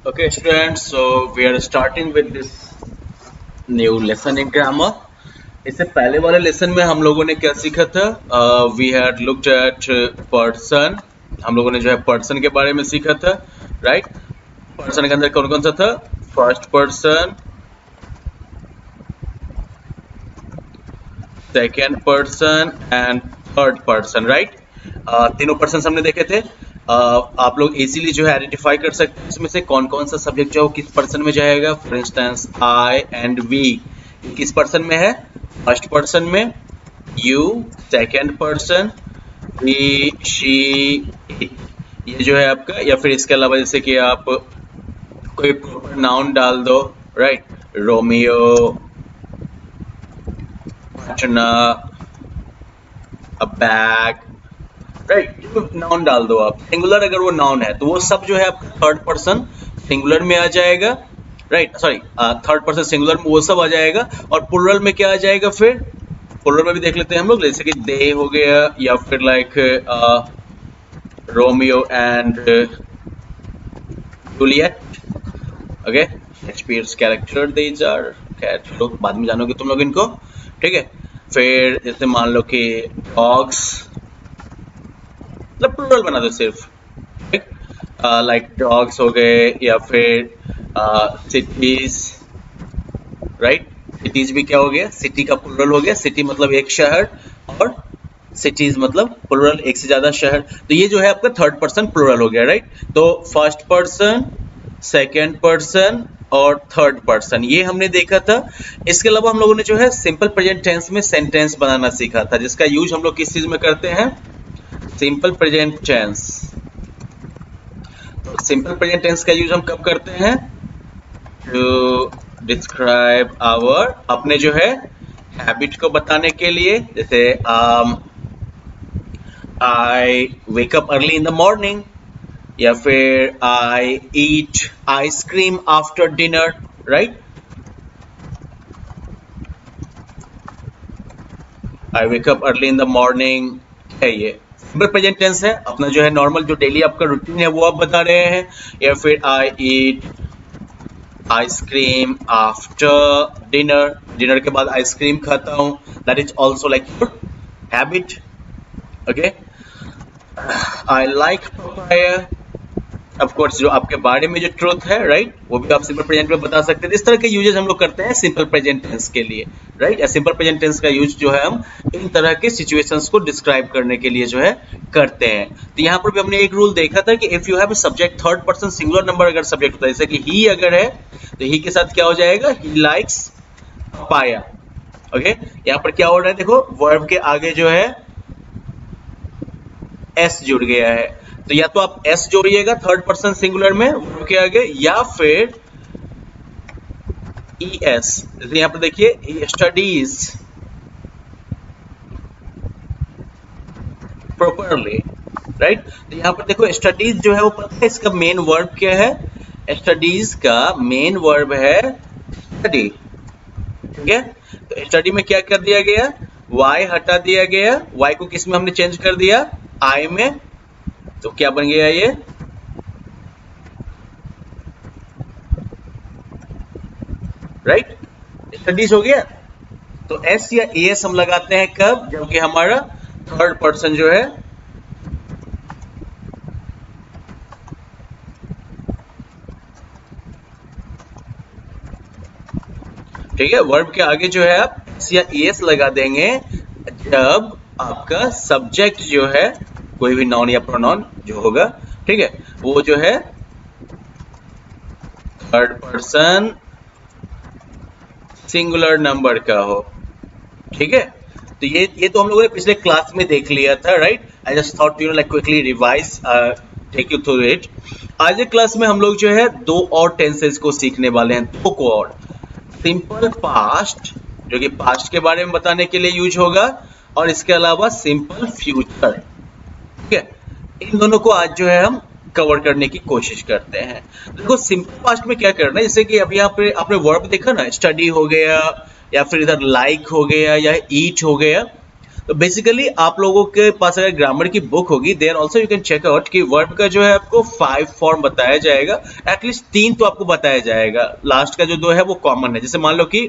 Okay, students, so we are starting with this new lesson in grammar. इससे पहले वाले lesson में हम लोगों ने क्या सीखा था? We had looked at person. हम लोगों ने जो है पर्सन के बारे में सीखा था, राइट? पर्सन के अंदर कौन कौन सा था? First person, second person and third person, right? तीनों पर्सन हमने देखे थे. आप लोग इजीली जो है आइडेंटिफाई कर सकते हैं इसमें से कौन कौन सा सब्जेक्ट जो किस पर्सन में जाएगा. For instance I and we किस पर्सन में है? फर्स्ट पर्सन में. You second person, he she ये जो है आपका. या फिर इसके अलावा जैसे कि आप कोई प्रॉपर नाउन डाल दो, राइट? रोमियो, पटना, अ बैग, राइट? नाउन डाल दो आप. सिंगुलर अगर वो नाउन है तो वो सब जो है आपका थर्ड पर्सन सिंगुलर में आ जाएगा, right? Sorry, third person singular में वो सब आ जाएगा. और प्लुरल में क्या आ जाएगा? फिर प्लुरल में भी देख लेते हैं हम लोग, जैसे कि दे हो गया, या फिर like Romeo and Juliet. Okay, Shakespeare's character these are. खैर लोग बाद में जानोगे तुम लोग इनको, ठीक है? फिर जैसे मान लो कि डॉग्स, मतलब प्लुरल बना दो सिर्फ, ठीक? लाइक डॉग्स हो गए, या फिर सिटीज, राइट? सिटीज भी क्या हो गया? सिटी का प्लुरल हो गया. सिटी मतलब एक शहर, और सिटीज मतलब प्लुरल एक से ज्यादा शहर. तो ये जो है आपका थर्ड पर्सन प्लुरल हो गया, राइट? तो फर्स्ट पर्सन, सेकेंड पर्सन और थर्ड पर्सन ये हमने देखा था. इसके अलावा हम लोगों ने जो है सिंपल प्रेजेंट टेंस में सेंटेंस बनाना सीखा था, जिसका यूज हम लोग किस चीज में करते हैं? Simple present tense. तो सिंपल प्रेजेंट टेंस का यूज हम कब करते हैं? टू डिस्क्राइब आवर, अपने जो है हैबिट को बताने के लिए. जैसे I wake up early in the morning, या फिर I eat ice cream after dinner, right? I wake up early in the morning है ये सिंपल प्रेजेंट टेंस है. अपना जो है नॉर्मल जो डेली आपका रूटीन है वो आप बता रहे हैं. या फिर I eat ice cream after dinner, dinner के बाद आइसक्रीम खाता हूँ. That is also like your habit. Okay, I like papaya. Of course जो आपके बारे में जो ट्रूथ है, राइट, वो भी आप सिंपल प्रेजेंट में बता सकते हैं. इस तरह के यूजेस हम लोग करते हैं सिंपल प्रेजेंट टेंस के लिए, राइट? या सिंपल प्रेजेंट टेंस का यूज जो है हम इन तरह के सिचुएशंस को डिस्क्राइब करने के लिए जो है करते हैं. तो यहाँ पर भी हमने एक रूल देखा था कि if you have a subject third person singular number अगर सब्जेक्ट होता है, जैसे कि ही अगर है तो ही के साथ क्या हो जाएगा? He likes papaya. ओके, यहाँ पर क्या हो रहा है? देखो वर्ब के आगे जो है एस जुड़ गया है. तो या तो आप एस जोड़िएगा थर्ड पर्सन सिंगुलर में वर्ब के आगे, या फिर ई एस. जैसे यहाँ पर देखिए ही स्टडीज प्रॉपरली, राइट? तो यहाँ पर देखो स्टडीज जो है वो पता है इसका मेन वर्ब क्या है? स्टडीज का मेन वर्ब है स्टडी, ठीक है? तो स्टडी में क्या कर दिया गया? वाई हटा दिया गया. वाई को किस में हमने चेंज कर दिया? आई में. तो क्या बन गया ये? राइट, स्टडीज हो गया. तो एस या एस हम लगाते हैं कब? जबकि हमारा थर्ड पर्सन जो है ठीक है, वर्ब के आगे जो है आप एस या एस लगा देंगे जब आपका सब्जेक्ट जो है कोई भी नाउन या प्रोनाउन जो होगा, ठीक है, वो जो है थर्ड पर्सन सिंगुलर नंबर का हो, ठीक है? तो ये तो हम लोगों ने पिछले क्लास में देख लिया था, right? I just thought you know like quickly revise, take you through it. आज के क्लास में हम लोग जो है दो और टेंसेस को सीखने वाले हैं, दो को और. सिंपल पास्ट जो कि पास्ट के बारे में बताने के लिए यूज होगा, और इसके अलावा सिंपल फ्यूचर, ठीक है? इन दोनों को आज जो है हम कवर करने की कोशिश करते हैं. देखो सिंपल पास्ट में क्या करना है, जैसे कि अभी यहाँ पे आपने वर्ब देखा ना, स्टडी हो गया, या फिर इधर लाइक हो गया, या ईट हो गया. तो बेसिकली आप लोगों के पास अगर ग्रामर की बुक होगी there also you can check out कि वर्ब का जो है आपको 5 फॉर्म बताया जाएगा, एटलीस्ट 3 तो आपको बताया जाएगा, लास्ट का जो 2 है वो कॉमन है। जैसे मान लो कि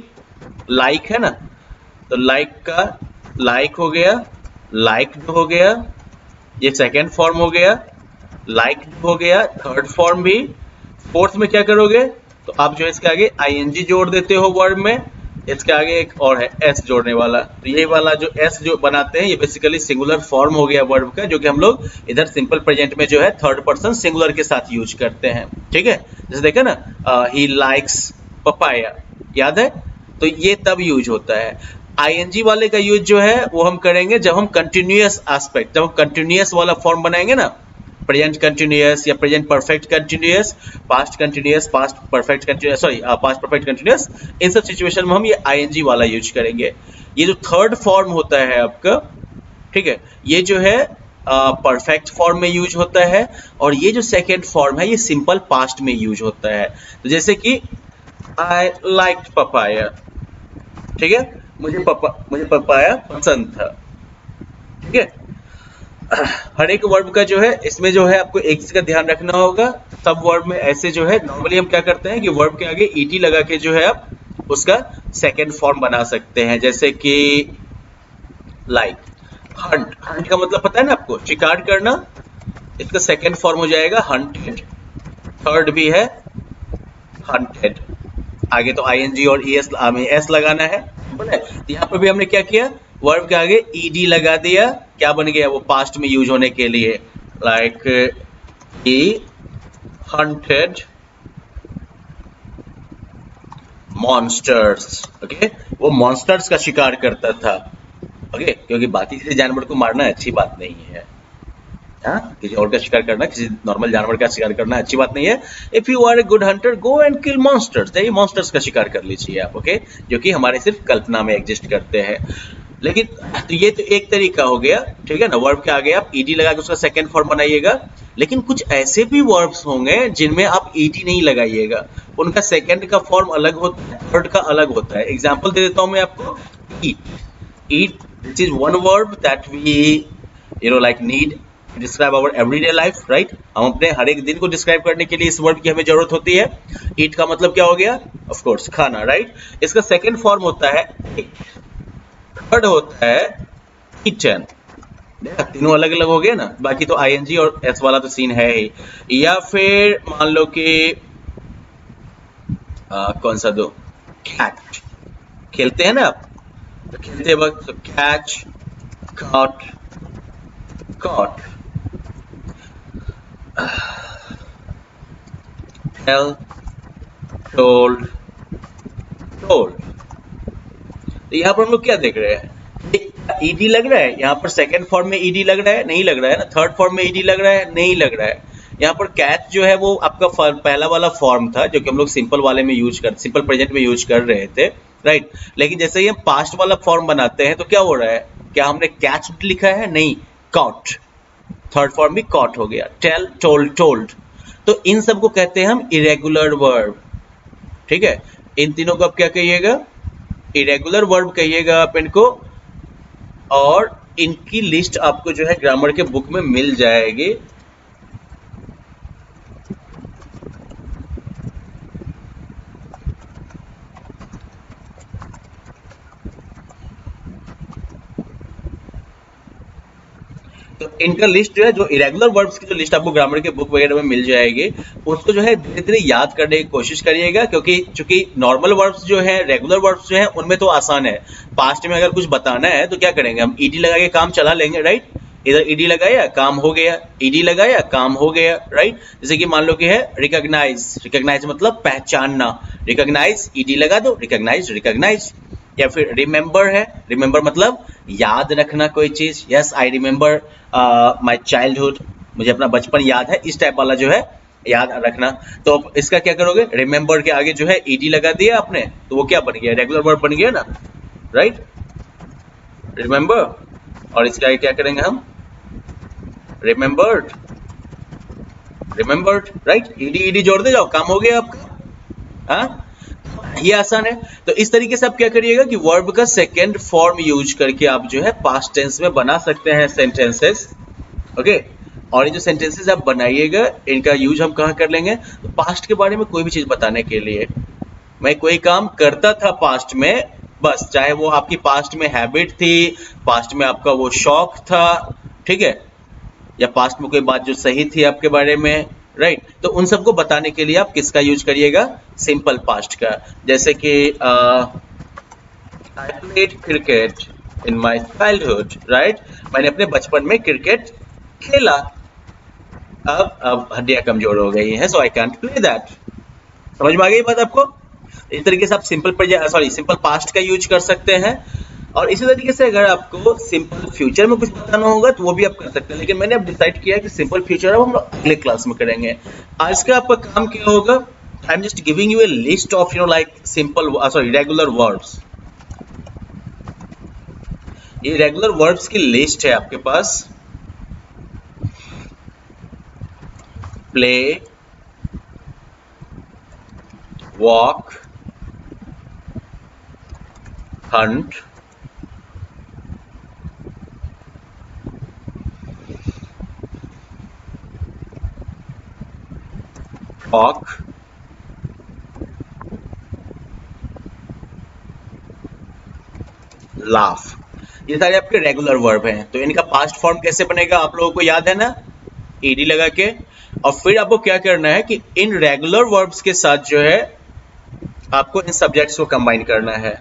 लाइक है ना, तो लाइक का लाइक हो गया, लाइक्ड हो गया, ये सेकेंड फॉर्म हो गया, लाइक्ड हो गया, थर्ड फॉर्म भी। फोर्थ में क्या करोगे, तो आप जो है इसके आगे आईएनजी जोड़ देते हो वर्ब में, इसके आगे एक और है एस जोड़ने वाला, तो ये वाला जो एस जो बनाते हैं ये बेसिकली सिंगुलर फॉर्म हो गया वर्ब का, जो कि हम लोग इधर सिंपल प्रेजेंट में जो है थर्ड पर्सन सिंगुलर के साथ यूज करते हैं। ठीक है, जैसे देखा ना, ही लाइक्स पपाया, याद है, तो ये तब यूज होता है। आईएनजी वाले का यूज जो है वो हम करेंगे जब हम कंटिन्यूअस एस्पेक्ट, जब हम कंटिन्यूअस वाला फॉर्म बनाएंगे ना, प्रेजेंट कंटिन्यूअस या present perfect continuous, past continuous, past perfect continuous, sorry past perfect continuous, इन सब सिचुएशन में हम ये आईएनजी वाला यूज करेंगे। ये जो थर्ड फॉर्म होता है आपका, ठीक है, ये जो है परफेक्ट फॉर्म में यूज होता है, और ये जो सेकेंड फॉर्म है ये सिंपल पास्ट में यूज होता है। तो जैसे कि आई लाइक्ड पपाया, ठीक है, मुझे पपाया पसंद था। ठीक है, हर एक वर्ब का जो है इसमें जो है आपको एक चीज का ध्यान रखना होगा, सब वर्ब में ऐसे जो है नॉर्मली हम क्या करते हैं कि वर्ब के आगे ईटी लगा के जो है आप उसका सेकेंड फॉर्म बना सकते हैं। जैसे कि लाइक हंट, हंट का मतलब पता है ना आपको, शिकार करना, इसका सेकेंड फॉर्म हो जाएगा हंटेड, थर्ड भी है हंटेड, आगे तो आईएनजी और एस लगाना है। तो यहाँ पर भी हमने क्या किया, वर्ब के आगे ईडी लगा दिया, क्या बन गया वो पास्ट में यूज होने के लिए, like he hunted monsters, okay, वो मॉन्स्टर्स का शिकार करता था, ओके, क्योंकि बाकी किसी जानवर को मारना अच्छी बात नहीं है, किसी और का शिकार करना, किसी नॉर्मल जानवर का शिकार करना अच्छी बात नहीं है। If you are a good hunter go and kill monsters, जाइए मॉन्स्टर्स का शिकार कर लीजिए आप, ओके, जो कि हमारे सिर्फ कल्पना में एग्जिस्ट करते हैं। लेकिन तो ये तो एक तरीका हो गया, ठीक है ना, वर्ब के आगे आप ईडी लगा के उसका सेकंड फॉर्म बनाइएगा। लेकिन कुछ ऐसे भी वर्ब्स होंगे जिनमें आप ईडी नहीं लगाइएगा, उनका सेकंड का फॉर्म अलग होता है, थर्ड का अलग होता है। एग्जांपल दे देता हूं मैं आपको, eat, eat this is one verb that we like need describe our everyday life, right, हम अपने हर एक दिन को डिस्क्राइब करने के लिए इस वर्ड की हमें जरूरत होती है। ईट का मतलब क्या हो गया, ऑफ कोर्स खाना, राइट, इसका सेकंड फॉर्म होता है, थर्ड होता है किचन, तीनों अलग अलग हो गए ना, बाकी तो आईएनजी और एस वाला तो सीन है ही। या फिर मान लो कि कौन सा दो, कैच, खेलते हैं ना आप, तो खेलते वक्त catch, caught, caught, tell, told, told। तो यहाँ पर हम लोग क्या देख रहे हैं, ईडी लग रहा है, यहाँ पर सेकंड फॉर्म में ईडी लग रहा है, नहीं लग रहा है ना, थर्ड फॉर्म में ईडी लग रहा है, नहीं लग रहा है। यहाँ पर कैच जो है वो आपका पहला वाला फॉर्म था जो कि हम लोग सिंपल वाले में यूज कर, सिंपल प्रेजेंट में यूज कर रहे थे, राइट। लेकिन जैसे ही हम पास्ट वाला फॉर्म बनाते हैं तो क्या हो रहा है, क्या हमने कैच लिखा है, नहीं, कॉट, थर्ड फॉर्म भी कॉट हो गया, टेल, टोल्ड, टोल्ड। तो इन सब को कहते हैं हम इरेगुलर वर्ब, ठीक है, इन तीनों को आप क्या कहिएगा, इरेगुलर वर्ब कहिएगा आप इनको, और इनकी लिस्ट आपको जो है ग्रामर के बुक में मिल जाएगी। तो इनका लिस्ट जो है, जो इरेगुलर वर्ब्स की जो लिस्ट आपको ग्रामर के बुक वगैरह में मिल जाएगी, उसको जो है धीरे धीरे याद करने की कोशिश करिएगा, क्योंकि चूंकि नॉर्मल वर्ब्स जो है, रेगुलर वर्ब्स जो है, उनमें तो आसान है। पास्ट में अगर कुछ बताना है तो क्या करेंगे, हम ईडी लगा के काम चला लेंगे, राइट, इधर ईडी लगाया काम हो गया, ईडी लगाया काम हो गया, राइट। जैसे कि मान लो कि है रिकॉग्नाइज, रिकॉग्नाइज मतलब पहचानना, रिकॉग्नाइज, ईडी लगा दो, रिकॉग्नाइज, रिकॉग्नाइज। या फिर रिमेंबर है, रिमेंबर मतलब याद रखना कोई चीज, yes I remember my childhood, मुझे अपना बचपन याद है, इस टाइप वाला जो है याद रखना। तो इसका क्या करोगे, रिमेंबर के आगे जो है ईडी लगा दिया आपने, तो वो क्या बन गया, रेगुलर वर्ब बन गया ना, राइट, रिमेंबर। और इसके आगे क्या करेंगे हम, remembered, remembered, right, ED ED जोड़ दे जाओ, काम हो गया आपका। हाँ, ये आसान है। तो इस तरीके से आप क्या करिएगा कि वर्ब का सेकेंड फॉर्म यूज करके आप जो है पास्ट टेंस में बना सकते हैं सेंटेंसेस। ओके, और ये जो सेंटेंसेस आप बनाइएगा इनका यूज हम कहाँ कर लेंगे, तो पास्ट के बारे में कोई भी चीज बताने के लिए। मैं कोई काम करता था पास्ट में, बस चाहे वो आपकी पास्ट में हैबिट थी, पास्ट में आपका वो शौक था, ठीक है, या पास्ट में कोई बात जो सही थी आपके बारे में, राइट, तो उन सबको बताने के लिए आप किसका यूज करिएगा, सिंपल पास्ट का। जैसे कि I played cricket in my childhood, right, मैंने अपने बचपन में क्रिकेट खेला, अब हड्डियां कमजोर हो गई हैं, सो आई कैंट प्ले दैट। समझ में आ गई बात आपको? इस तरीके से आप सिंपल पास्ट का यूज कर सकते हैं। और इसी तरीके से अगर आपको सिंपल फ्यूचर में कुछ बताना होगा तो वो भी आप कर सकते हैं, लेकिन मैंने अब डिसाइड किया कि सिंपल फ्यूचर अब हम लोग अगले क्लास में करेंगे। आज का आपका काम क्या होगा, I am just giving you a list of like simple regular verbs. ये रेगुलर वर्ब्स की लिस्ट है आपके पास। Play, walk, hunt, talk, laugh, ये सारे आपके रेगुलर वर्ब हैं। तो इनका पास्ट फॉर्म कैसे बनेगा आप लोगों को याद है ना, ईडी लगा के। और फिर आपको क्या करना है कि इन रेगुलर वर्ब्स के साथ जो है आपको इन सब्जेक्ट्स को कंबाइन करना है।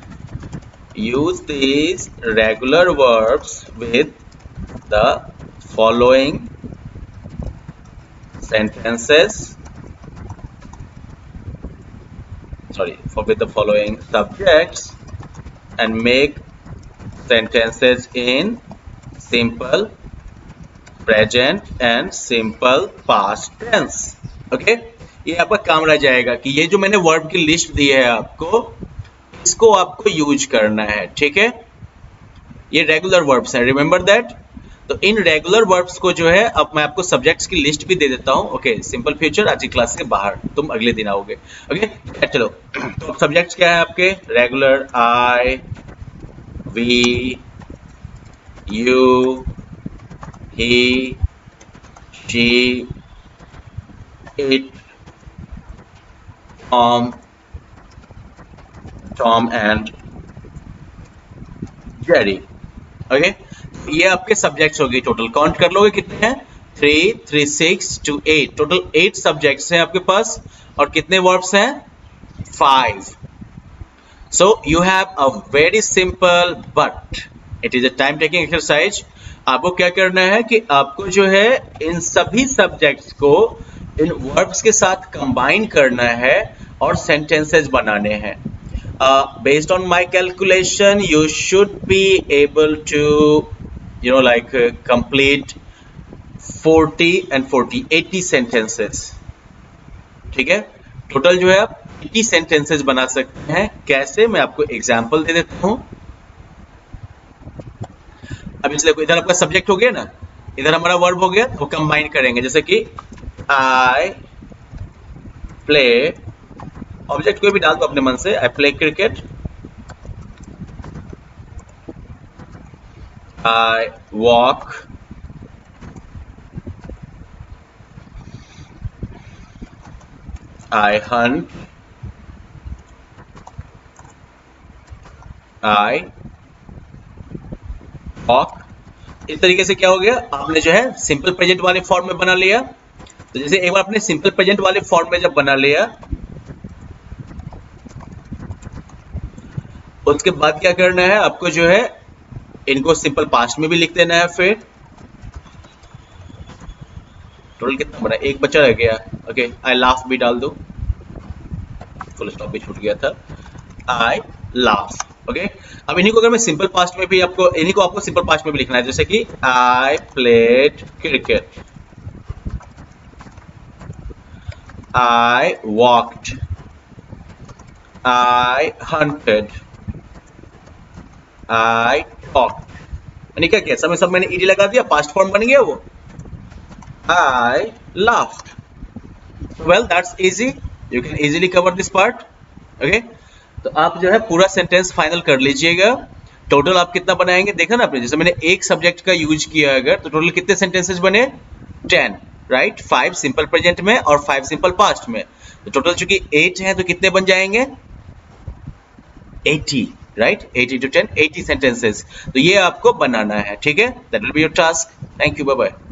Use these regular verbs with the following sentences, with the following subjects, and make sentences in simple present and simple past tense. Okay, ये आपका काम रह जाएगा कि ये जो मैंने वर्ब की लिस्ट दी है आपको, इसको आपको यूज करना है, ठीक है। ये रेगुलर वर्ब्स हैं, रिमेंबर दैट। तो इन रेगुलर वर्ब्स को जो है अब मैं आपको सब्जेक्ट्स की लिस्ट भी दे देता हूँ। ओके, सिंपल फ्यूचर आज की क्लास से बाहर, तुम अगले दिन आओगे। ओके, चलो, तो सब्जेक्ट्स क्या है आपके regular, I, we, you, he, she, it, Tom and Jerry. Okay, ये आपके सब्जेक्ट्स हो गए। टोटल काउंट कर लोगे कितने हैं, 3, 3, 6 to 8, टोटल 8 सब्जेक्ट्स हैं आपके पास। और कितने वर्ब्स हैं, 5। So you have a very simple but it is a time taking exercise. आपको क्या करना है कि आपको जो है इन सभी सब्जेक्ट्स को इन वर्ब्स के साथ कंबाइन करना है और सेंटेंसेस बनाने हैं। Based on my calculation, you should be able to complete 40 and 40 80 sentences, ठीक है। टोटल जो है आप 80 sentences बना सकते हैं। कैसे, मैं आपको एग्जांपल दे देता हूं। अब इसलिए इधर आपका सब्जेक्ट हो गया ना, इधर हमारा वर्ब हो गया, तो कंबाइन करेंगे। जैसे कि आई प्ले, ऑब्जेक्ट कोई भी डाल दो अपने मन से, I play cricket, I walk, I Hunt, I talk. इस तरीके से क्या हो गया, आपने जो है सिंपल प्रेजेंट वाले फॉर्म में बना लिया। तो जैसे एक बार आपने सिंपल प्रेजेंट वाले फॉर्म में जब बना लिया, उसके बाद क्या करना है आपको जो है इनको सिंपल पास्ट में भी लिख देना है। फिर टोटल कितना बना, एक बचा रह गया। ओके, आई लाफ भी डाल दो, फुल स्टॉप भी छूट गया था, आई लाफ। ओके, अब इन्हीं को अगर मैं सिंपल पास्ट में भी इन्हीं को आपको सिंपल पास्ट में भी लिखना है। जैसे कि I played cricket, I walked, I hunted, I talk. मैंने क्या किया, सब मैंने ईडी लगा दिया, पास्ट फॉर्म बन गया वो, I laughed. Well that's easy, you can easily cover this part. Okay, तो आप जो है पूरा सेंटेंस फाइनल कर लीजिएगा। टोटल आप कितना बनाएंगे, देखा ना आपने, जैसे मैंने एक सब्जेक्ट का यूज किया अगर, तो टोटल कितने सेंटेंसेस बने, 10, राइट। 5 सिंपल प्रेजेंट में और 5 सिंपल पास्ट में, तो टोटल चूंकि 8 है तो कितने बन जाएंगे, 80, राइट। 80 to 10, 80 sentences. तो ये आपको बनाना है, ठीक है। That will be your task. Thank you, bye bye.